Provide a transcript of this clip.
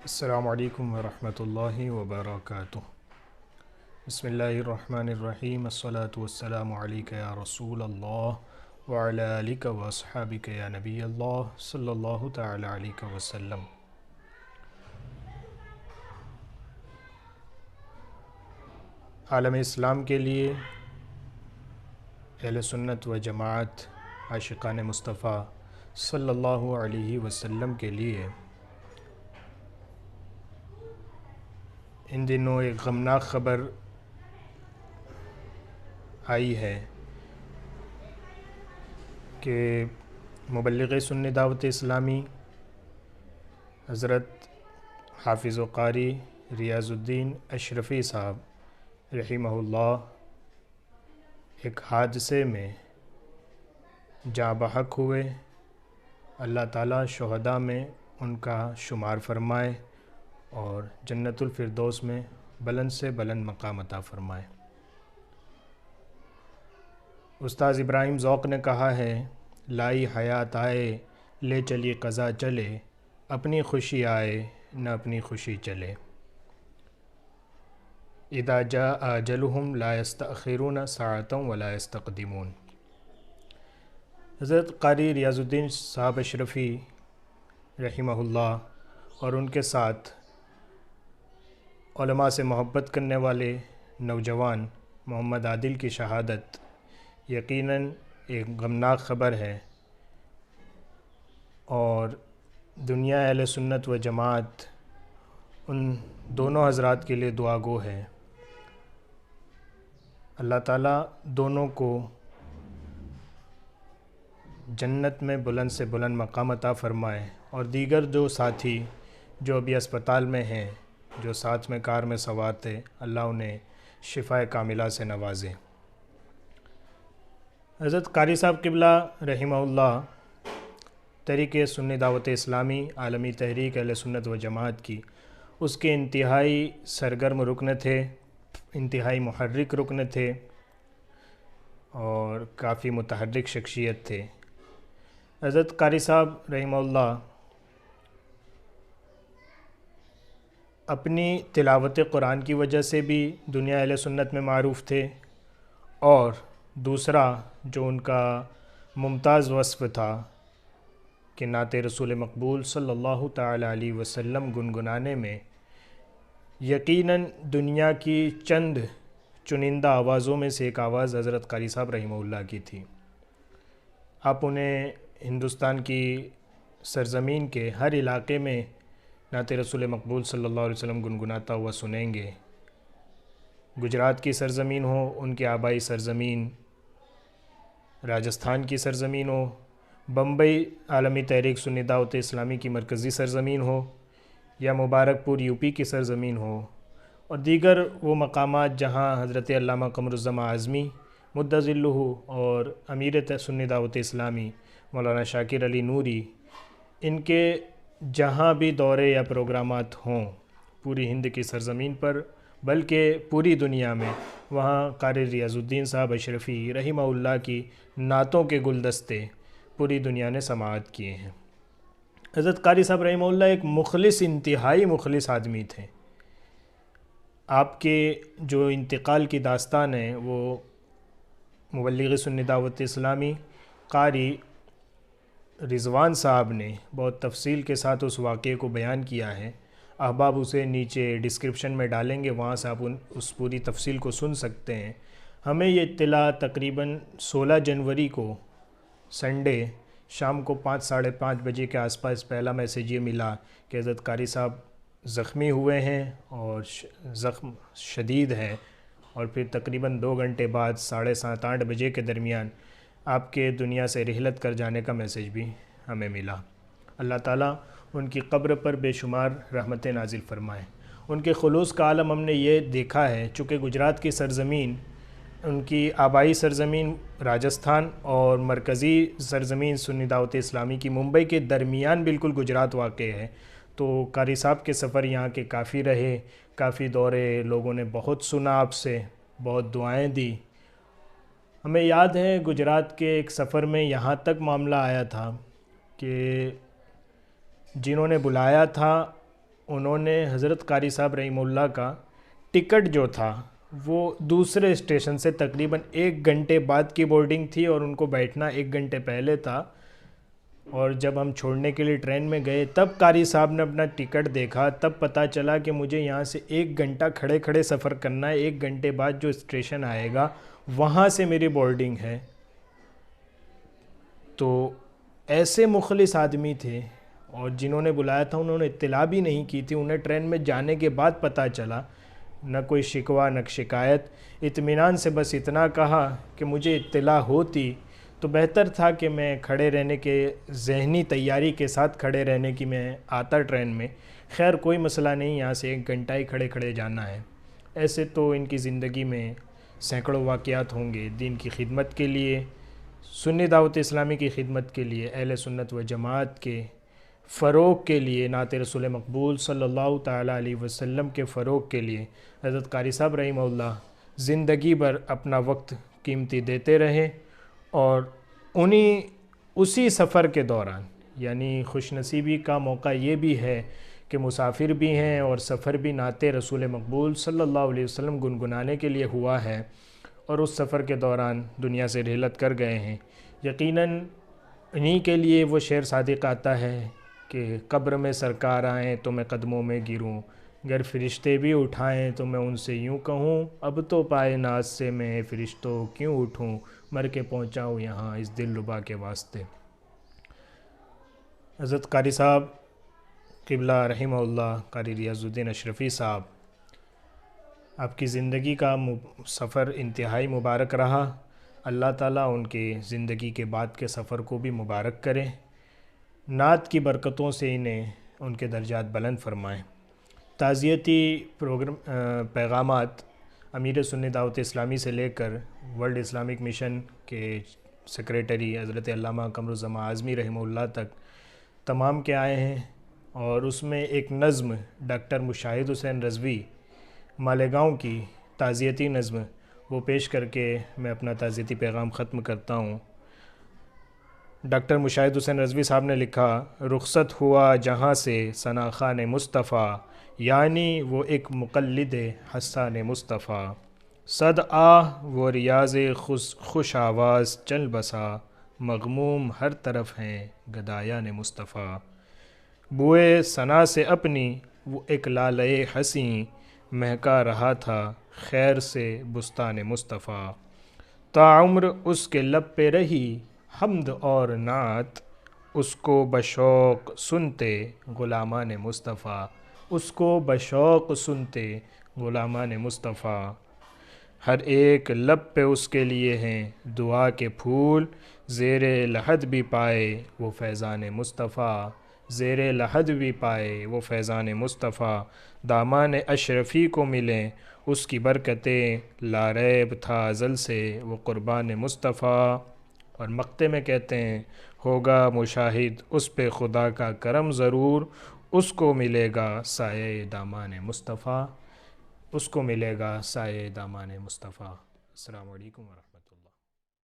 السلام علیکم ورحمۃ اللہ وبرکاتہ۔ بسم اللہ الرحمن الرحیم، الصلاۃ والسلام علیک یا رسول اللہ وعلی آلک واصحابک یا نبی اللہ صلی اللہ تعالی علیہ وسلم۔ عالم اسلام کے لیے، اہل سنت و جماعت، عاشقان مصطفیٰ صلی اللہ علیہ وسلم کے لیے ان دنوں ایک غمناک خبر آئی ہے کہ مبلغ سنی دعوت اسلامی حضرت حافظ و قاری ریاض الدین اشرفی صاحب رحمہ اللہ ایک حادثے میں جاں بحق ہوئے۔ اللہ تعالیٰ شہداء میں ان کا شمار فرمائے اور جنت الفردوس میں بلند سے بلند مقام عطا فرمائے۔ استاذ ابراہیم ذوق نے کہا ہے، لائی حیات آئے لے چلی قضا چلے، اپنی خوشی آئے نہ اپنی خوشی چلے، اذا جاء اجلهم لا يستأخرون ساعة ولا يستقدمون۔ حضرت قاری ریاض الدین صاحب اشرفی رحمہ اللہ اور ان کے ساتھ علماء سے محبت کرنے والے نوجوان محمد عادل کی شہادت یقیناً ایک غمناک خبر ہے، اور دنیا اہل سنت و جماعت ان دونوں حضرات کے لیے دعا گو ہے۔ اللہ تعالیٰ دونوں کو جنت میں بلند سے بلند مقام عطا فرمائے، اور دیگر جو ساتھی جو ابھی اسپتال میں ہیں، جو ساتھ میں کار میں سوار تھے، اللہ انہیں شفائے کاملہ سے نوازے۔ حضرت قاری صاحب قبلہ رحمہ اللہ تحریک سنی دعوت اسلامی، عالمی تحریک اہل سنت و جماعت کی اس کے انتہائی سرگرم رکن تھے، انتہائی محرک رکن تھے اور کافی متحرک شخصیت تھے۔ حضرت قاری صاحب رحمہ اللہ اپنی تلاوت قرآن کی وجہ سے بھی دنیا اہل سنت میں معروف تھے، اور دوسرا جو ان کا ممتاز وصف تھا کہ نعت رسول مقبول صلی اللہ تعالی علیہ وسلم گنگنانے میں یقیناً دنیا کی چند چنندہ آوازوں میں سے ایک آواز حضرت قاری صاحب رحمہ اللہ کی تھی۔ آپ انہیں ہندوستان کی سرزمین کے ہر علاقے میں نعت رسول مقبول صلی اللہ علیہ وسلم گنگناتا ہوا سنیں گے۔ گجرات کی سرزمین ہو، ان کی آبائی سرزمین، راجستھان کی سرزمین ہو، بمبئی عالمی تحریک سنی دعوت اسلامی کی مرکزی سرزمین ہو، یا مبارک پور یو پی کی سرزمین ہو، اور دیگر وہ مقامات جہاں حضرت علامہ قمر الزماں اعظمی مد ظلہ اور امیر سنی دعوت اسلامی مولانا شاکر علی نوری، ان کے جہاں بھی دورے یا پروگرامات ہوں پوری ہند کی سرزمین پر بلکہ پوری دنیا میں، وہاں قاری ریاض الدین صاحب اشرفی رحمہ اللہ کی نعتوں کے گلدستے پوری دنیا نے سماعت کیے ہیں۔ حضرت قاری صاحب رحمہ اللہ ایک مخلص، انتہائی مخلص آدمی تھے۔ آپ کے جو انتقال کی داستان ہے وہ مبلغ سنی دعوت اسلامی قاری رضوان صاحب نے بہت تفصیل کے ساتھ اس واقعے کو بیان کیا ہے۔ احباب اسے نیچے ڈسکرپشن میں ڈالیں گے، وہاں سے آپ اس پوری تفصیل کو سن سکتے ہیں۔ ہمیں یہ اطلاع تقریباً 16 جنوری کو سنڈے شام کو 5:30 بجے کے آس پاس پہلا میسیج یہ ملا کہ حضرت قاری صاحب زخمی ہوئے ہیں اور زخم شدید ہے، اور پھر تقریباً 2 گھنٹے بعد 7:30-8 بجے کے درمیان آپ کے دنیا سے رحلت کر جانے کا میسیج بھی ہمیں ملا۔ اللہ تعالیٰ ان کی قبر پر بے شمار رحمتیں نازل فرمائے۔ ان کے خلوص کا عالم ہم نے یہ دیکھا ہے، چونکہ گجرات کی سرزمین، ان کی آبائی سرزمین راجستھان اور مرکزی سرزمین سنی دعوت اسلامی کی ممبئی کے درمیان بالکل گجرات واقع ہے، تو قاری صاحب کے سفر یہاں کے کافی رہے، کافی دورے، لوگوں نے بہت سنا آپ سے، بہت دعائیں دی۔ ہمیں یاد ہے گجرات کے ایک سفر میں یہاں تک معاملہ آیا تھا کہ جنہوں نے بلایا تھا انہوں نے حضرت قاری صاحب رحمہ اللہ کا ٹکٹ جو تھا وہ دوسرے اسٹیشن سے تقریباً 1 گھنٹے بعد کی بورڈنگ تھی اور ان کو بیٹھنا 1 گھنٹے پہلے تھا، اور جب ہم چھوڑنے کے لیے ٹرین میں گئے تب قاری صاحب نے اپنا ٹکٹ دیکھا، تب پتہ چلا کہ مجھے یہاں سے 1 گھنٹہ کھڑے کھڑے سفر کرنا ہے، 1 گھنٹے بعد جو اسٹیشن آئے گا وہاں سے میری بورڈنگ ہے۔ تو ایسے مخلص آدمی تھے، اور جنہوں نے بلایا تھا انہوں نے اطلاع بھی نہیں کی تھی، انہیں ٹرین میں جانے کے بعد پتہ چلا، نہ کوئی شکوہ نہ شکایت، اطمینان سے بس اتنا کہا کہ مجھے اطلاع ہوتی تو بہتر تھا کہ میں کھڑے رہنے کے ذہنی تیاری کے ساتھ کھڑے رہنے کی میں آتا ٹرین میں، خیر کوئی مسئلہ نہیں، یہاں سے 1 گھنٹہ ہی کھڑے کھڑے جانا ہے۔ ایسے تو ان کی زندگی میں سینکڑوں واقعات ہوں گے، دین کی خدمت کے لیے، سنی دعوت اسلامی کی خدمت کے لیے، اہل سنت و جماعت کے فروغ کے لیے، نعت رسول مقبول صلی اللہ تعالیٰ علیہ وسلم کے فروغ کے لیے حضرت قاری صاحب رحمہ اللہ زندگی بھر اپنا وقت قیمتی دیتے رہے، اور اسی سفر کے دوران، یعنی خوش نصیبی کا موقع یہ بھی ہے کہ مسافر بھی ہیں اور سفر بھی نعت رسول مقبول صلی اللہ علیہ وسلم گنگنانے کے لیے ہوا ہے، اور اس سفر کے دوران دنیا سے رحلت کر گئے ہیں۔ یقیناً انہی کے لیے وہ شعر صادق آتا ہے کہ قبر میں سرکار آئیں تو میں قدموں میں گروں، گر فرشتے بھی اٹھائیں تو میں ان سے یوں کہوں، اب تو پائے ناز سے میں فرشتوں کیوں اٹھوں، مر کے پہنچا ہوں یہاں اس دل ربا کے واسطے۔ حضرت قاری صاحب قبلہ رحمہ اللہ، قاری ریاض الدین اشرفی صاحب، آپ کی زندگی کا سفر انتہائی مبارک رہا، اللہ تعالیٰ ان کے زندگی کے بعد کے سفر کو بھی مبارک کرے، نعت کی برکتوں سے انہیں ان کے درجات بلند فرمائیں۔ تعزیتی پیغامات امیر سنی دعوت اسلامی سے لے کر ورلڈ اسلامک مشن کے سیکریٹری حضرت علامہ قمرالزمان اعظمی رحمہ اللہ تک تمام کے آئے ہیں، اور اس میں ایک نظم ڈاکٹر مشاہد حسین رضوی مالیگاؤں کی تعزیتی نظم وہ پیش کر کے میں اپنا تعزیتی پیغام ختم کرتا ہوں۔ ڈاکٹر مشاہد حسین رضوی صاحب نے لکھا، رخصت ہوا جہاں سے ثنا خوان مصطفیٰ، یعنی وہ ایک مقلد حسان مصطفیٰ، صد آہ و ریاض خوش آواز چل بسا، مغموم ہر طرف ہیں گدایان مصطفیٰ، بوئے ثنا سے اپنی وہ ایک لالۂ حسین، مہکا رہا تھا خیر سے بستان مصطفیٰ، تا عمر اس کے لب پہ رہی حمد اور نعت، اس کو بشوق سنتے غلامان مصطفیٰ، اس کو بشوق سنتے غلامان مصطفیٰ، ہر ایک لب پہ اس کے لیے ہیں دعا کے پھول، زیر لحد بھی پائے وہ فیضان مصطفیٰ، زیر لحد بھی پائے وہ فیضان مصطفیٰ، دامان اشرفی کو ملیں اس کی برکتیں، لا ریب تھا ازل سے وہ قربان مصطفیٰ۔ اور مقطع میں کہتے ہیں، ہوگا مشاہد اس پہ خدا کا کرم ضرور، اس کو ملے گا سایہ دامان مصطفیٰ، اس کو ملے گا سایہ دامان مصطفیٰ۔ السلام علیکم ورحمۃ اللہ۔